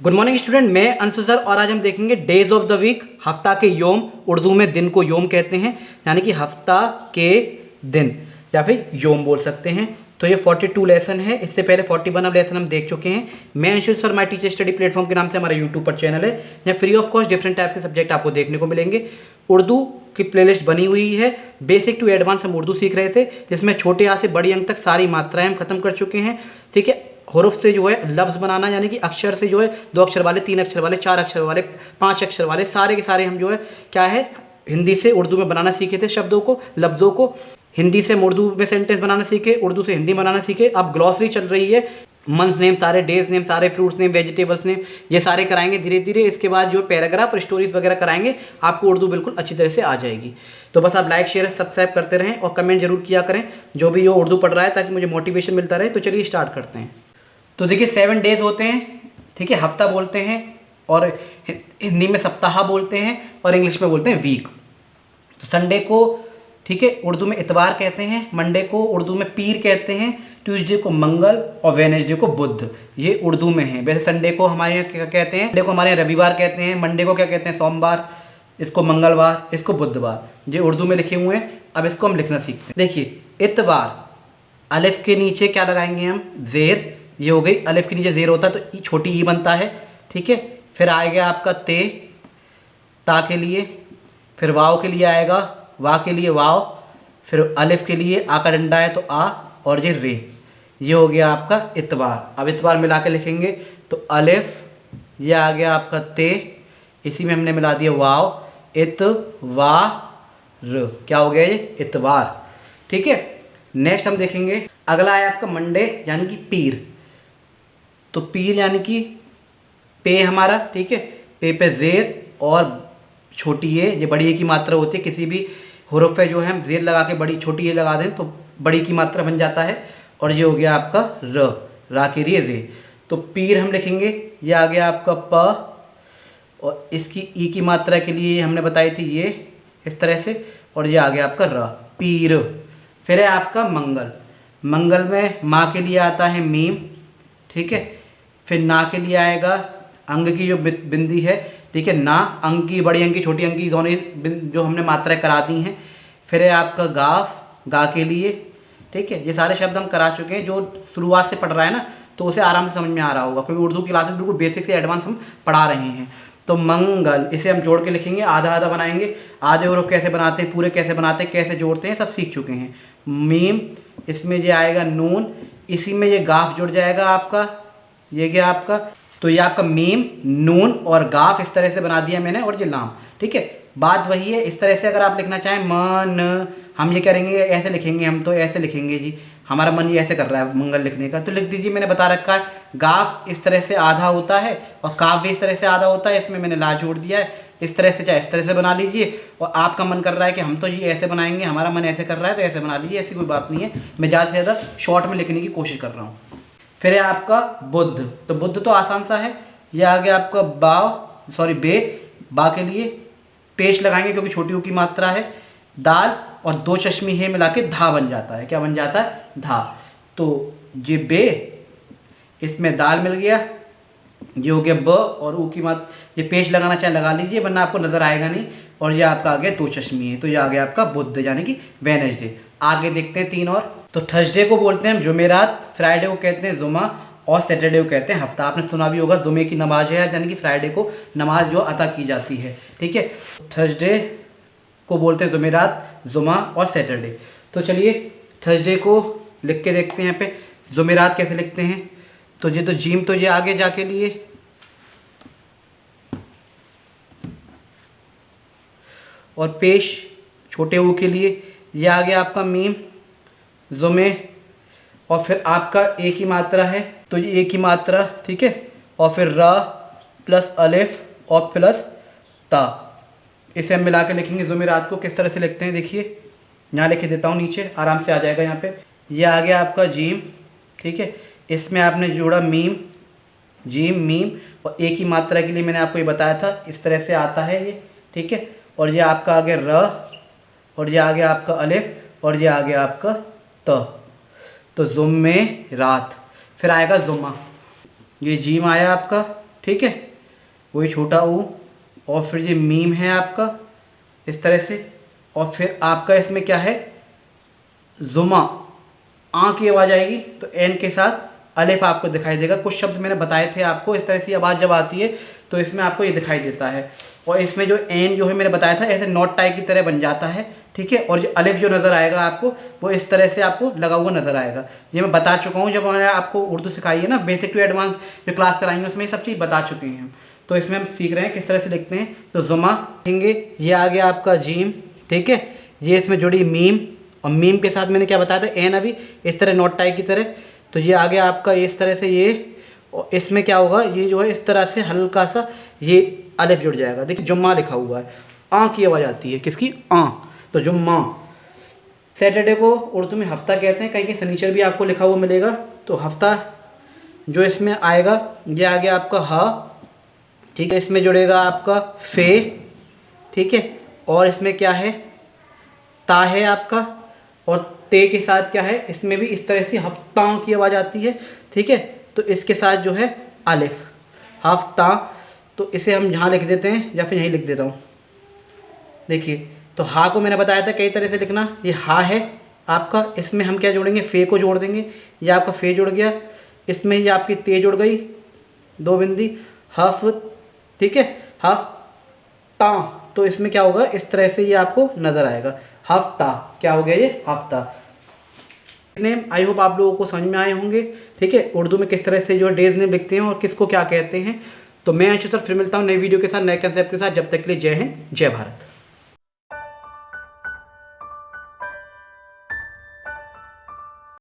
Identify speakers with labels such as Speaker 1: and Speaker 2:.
Speaker 1: Good morning student, मैं Anshu sir और आज हम देखेंगे डेज ऑफ द वीक, हफ्ता के योम। उर्दू में दिन को योम कहते हैं, यानी कि हफ्ता के दिन या फिर योम बोल सकते हैं। तो ये 42 लेसन है। इससे पहले 41 अब लेसन हम देख चुके हैं। मैं Anshu sir, my teacher study platform के नाम से हमारा यूट्यूब पर चैनल है। यहाँ free of cost different type के सब्जेक्ट आपको देखने को मिलेंगे। उर्दू की प्लेलिस्ट बनी हुई है, बेसिक टू एडवांस हम उर्दू सीख रहे थे, जिसमें छोटे आ से बड़ी अंक तक सारी मात्राएं हम खत्म कर चुके हैं। ठीक है, हुरूफ से जो है लफ्ज़ बनाना, यानी कि अक्षर से जो है 2 अक्षर वाले, 3 अक्षर वाले, 4 अक्षर वाले, 5 अक्षर वाले सारे के सारे हम जो है क्या है हिंदी से उर्दू में बनाना सीखे थे। शब्दों को, लफ्ज़ों को हिंदी से हम उर्दू में सेंटेंस बनाना सीखे, उर्दू से हिंदी बनाना सीखे। अब ग्लॉसरी चल रही है, मंथ नेम सारे, डेज नेम सारे, फ्रूट्स नेम, वेजिटेबल्स नेम, ये सारे कराएंगे धीरे धीरे। इसके बाद जो पैराग्राफ और स्टोरीज वगैरह कराएंगे, आपको उर्दू बिल्कुल अच्छी तरह से आ जाएगी। तो बस आप लाइक शेयर सब्सक्राइब करते रहें और कमेंट जरूर किया करें जो भी ये उर्दू पढ़ रहा है, ताकि मुझे मोटिवेशन मिलता रहे। तो चलिए स्टार्ट करते हैं। तो देखिए 7 डेज होते हैं, ठीक है, हफ्ता बोलते हैं, और हिंदी में सप्ताह बोलते हैं और इंग्लिश में बोलते हैं वीक। तो संडे को, ठीक है, उर्दू में इतवार कहते हैं, मंडे को उर्दू में पीर कहते हैं, ट्यूसडे को मंगल और वेडनेसडे को बुध। ये उर्दू में है। वैसे संडे को हमारे यहाँ क्या कहते हैं, संडे को हमारे यहाँ रविवार कहते हैं, मंडे को क्या कहते हैं, सोमवार, इसको मंगलवार, इसको बुधवार। ये उर्दू में लिखे हुए हैं। अब इसको हम लिखना सीखते हैं। देखिए इतवार, अलिफ के नीचे क्या लगाएंगे हम, जेर। ये हो गई, अलिफ के नीचे जेर होता है तो छोटी ई बनता है, ठीक है। फिर आएगा आपका ते, ता के लिए, फिर वाव के लिए आएगा, वा के लिए वाव, फिर अलिफ के लिए आ का डंडा है तो आ, और ये रे। ये हो गया आपका इतवार। अब इतवार मिला के लिखेंगे तो अलिफ, ये आ गया आपका ते, इसी में हमने मिला दिया वाव, इत वा र, क्या हो गया ये इतवार, ठीक है। नेक्स्ट हम देखेंगे, अगला है आपका मंडे यानी कि पीर। तो पीर यानी कि पे हमारा, ठीक है, पे जेर और छोटी ये बड़ी ए की मात्रा होती है। किसी भी हुरूफ पे जो है हम जेर लगा के बड़ी छोटी ए लगा दें तो बड़ी की मात्रा बन जाता है। और ये हो गया आपका र, रा के लिए रे। तो पीर हम लिखेंगे, ये आ गया आपका प, और इसकी ई की मात्रा के लिए हमने बताई थी ये इस तरह से, और ये आ गया आपका र, पीर। फिर है आपका मंगल। मंगल में माँ के लिए आता है मीम, ठीक है। फिर ना के लिए आएगा अंग की जो बिंदी है, ठीक है, ना, अंग की, बड़ी अंग की, छोटी अंग की, दोनों जो हमने मात्राएं करा दी हैं। फिर है आपका गाफ, गा के लिए, ठीक है। ये सारे शब्द हम करा चुके हैं। जो शुरुआत से पढ़ रहा है ना, तो उसे आराम से समझ में आ रहा होगा, क्योंकि उर्दू की क्लासेस बिल्कुल बेसिक से एडवांस हम पढ़ा रहे हैं। तो मंगल, इसे हम जोड़ के लिखेंगे, आधा आधा बनाएंगे। आधे हुरूफ कैसे बनाते हैं, पूरे कैसे बनाते हैं, कैसे जोड़ते हैं, सब सीख चुके हैं। मीम, इसमें ये आएगा नून, इसी में ये गाफ जुड़ जाएगा आपका, ये क्या आपका, तो ये आपका मीम, नून और गाफ इस तरह से बना दिया मैंने, और ये लाम, ठीक है। बात वही है। इस तरह से अगर आप लिखना चाहें मन, हम ये करेंगे ऐसे लिखेंगे, हम तो ऐसे लिखेंगे जी, हमारा मन ये ऐसे कर रहा है मंगल लिखने का, तो लिख दीजिए। मैंने बता रखा है, गाफ इस तरह से आधा होता है और काफ भी इस तरह से आधा होता है, इसमें मैंने ला जोड़ दिया है। इस तरह से चाहे इस तरह से बना लीजिए, और आपका मन कर रहा है कि हम तो ये ऐसे बनाएंगे, हमारा मन ऐसे कर रहा है तो ऐसे बना लीजिए, ऐसी कोई बात नहीं है। मैं ज़्यादा से ज़्यादा शॉर्ट में लिखने की कोशिश कर रहा हूँ। फिर है आपका बुध। तो बुध तो आसान सा है, ये आ गया आपका बाव, सॉरी बे, बा के लिए पेश लगाएंगे क्योंकि छोटी ऊ की मात्रा है। दाल और 2 चश्मी है मिला के धा बन जाता है, क्या बन जाता है, धा। तो ये बे, इसमें दाल मिल गया, ये हो गया ब, और ऊ की मात्रा, ये पेश लगाना चाहे लगा लीजिए, वरना आपको नजर आएगा नहीं। और ये आपका आ गया 2 चश्मी है, तो ये आ गया आपका बुध यानी कि वेडनेसडे। आगे देखते हैं 3 और। तो थर्सडे को बोलते हैं हम जुमेरात, फ्राइडे को कहते हैं जुमा, और सैटरडे को कहते हैं हफ्ता। आपने सुना भी होगा जुमे की नमाज है, यानी कि फ्राइडे को नमाज जो अता की जाती है, ठीक है। थर्सडे को बोलते हैं जुमेरात, जुमा और सैटरडे। तो चलिए थर्सडे को लिख के देखते हैं। यहाँ पे जुमेरात कैसे लिखते हैं, तो ये तो जीम, तो ये आगे जाके लिए, और पेश छोटे ऊ के लिए, ये आ गया आपका मीम, जुमे, और फिर आपका एक ही मात्रा है तो ये एक ही मात्रा, ठीक है। और फिर रा प्लस अलिफ और प्लस ता, इसे हम मिला के लिखेंगे। जुमेरात को किस तरह से लिखते हैं, देखिए यहाँ लिख देता हूँ, नीचे आराम से आ जाएगा। यहाँ पे ये आ गया आपका जीम, ठीक है, इसमें आपने जोड़ा मीम, जीम मीम, और एक ही मात्रा के लिए मैंने आपको ये बताया था, इस तरह से आता है ये, ठीक है। और ये आपका आ गया र, और ये आ गया आपका अलिफ, और ये आ गया आपका त। तो जुम्मे रात। फिर आएगा जुम्मा, ये जीम आया आपका, ठीक है, वही छोटा ऊ, और फिर ये मीम है आपका इस तरह से, और फिर आपका इसमें क्या है, जुमा, आ की आवाज़ आएगी तो एन के साथ अलिफ आपको दिखाई देगा। कुछ शब्द मैंने बताए थे आपको, इस तरह से आवाज़ जब आती है तो इसमें आपको ये दिखाई देता है, और इसमें जो एन जो है मैंने बताया था ऐसे नॉट टाई की तरह बन जाता है, ठीक है। और जो अलिफ जो नज़र आएगा आपको वो इस तरह से आपको लगा हुआ नज़र आएगा। ये मैं बता चुका हूँ, जब मैंने आपको उर्दू सिखाई है ना, बेसिक टू एडवांस जो क्लास कराएंगे उसमें ये सब चीज़ बता चुके हैं हम। तो इसमें हम सीख रहे हैं किस तरह से लिखते हैं। तो जुमा लिखेंगे, ये आ गया आपका जीम, ठीक है, ये इसमें जुड़ी मीम, और मीम के साथ मैंने क्या बताया था, एन अभी इस तरह नॉट टाई की तरह। तो ये आ गया आपका इस तरह से ये, और इसमें क्या होगा, ये जो है इस तरह से हल्का सा ये अलिफ जुड़ जाएगा। देखिए जुम्मा लिखा हुआ है, आ की आवाज़ आती है, किसकी, आ, तो जुम्मा। सैटरडे को उर्दू में हफ्ता कहते हैं, कहीं कहीं सनीचर भी आपको लिखा हुआ मिलेगा। तो हफ्ता जो इसमें आएगा, ये आ गया आपका हा, ठीक है, इसमें जुड़ेगा आपका फे, ठीक है, और इसमें क्या है, ता है आपका, और ते के साथ क्या है, इसमें भी इस तरह से हफ्ता की आवाज़ आती है, ठीक है। तो इसके साथ जो है अलिफ, हफ्ता, तो इसे हम यहाँ लिख देते हैं या फिर यहीं लिख देता हूँ। देखिए, तो हा को मैंने बताया था कई तरह से लिखना, ये हा है आपका, इसमें हम क्या जोड़ेंगे, फे को जोड़ देंगे, ये आपका फे जुड़ गया, इसमें ये आपकी ते जुड़ गई, दो बिंदी, हफ, ठीक है, हफ्ता, तो इसमें क्या होगा, इस तरह से ये आपको नज़र आएगा, हफ्ता, क्या हो गया ये, हफ्ता। नेम आई होप आप लोगों को समझ में आए होंगे, ठीक है, उर्दू में किस तरह से जो डेज नेम लिखते हैं और किसको क्या कहते हैं। तो मैं अंशु सर फिर मिलता हूँ नई वीडियो के साथ, नए कंसेप्ट के साथ। जब तक के लिए जय हिंद, जय भारत।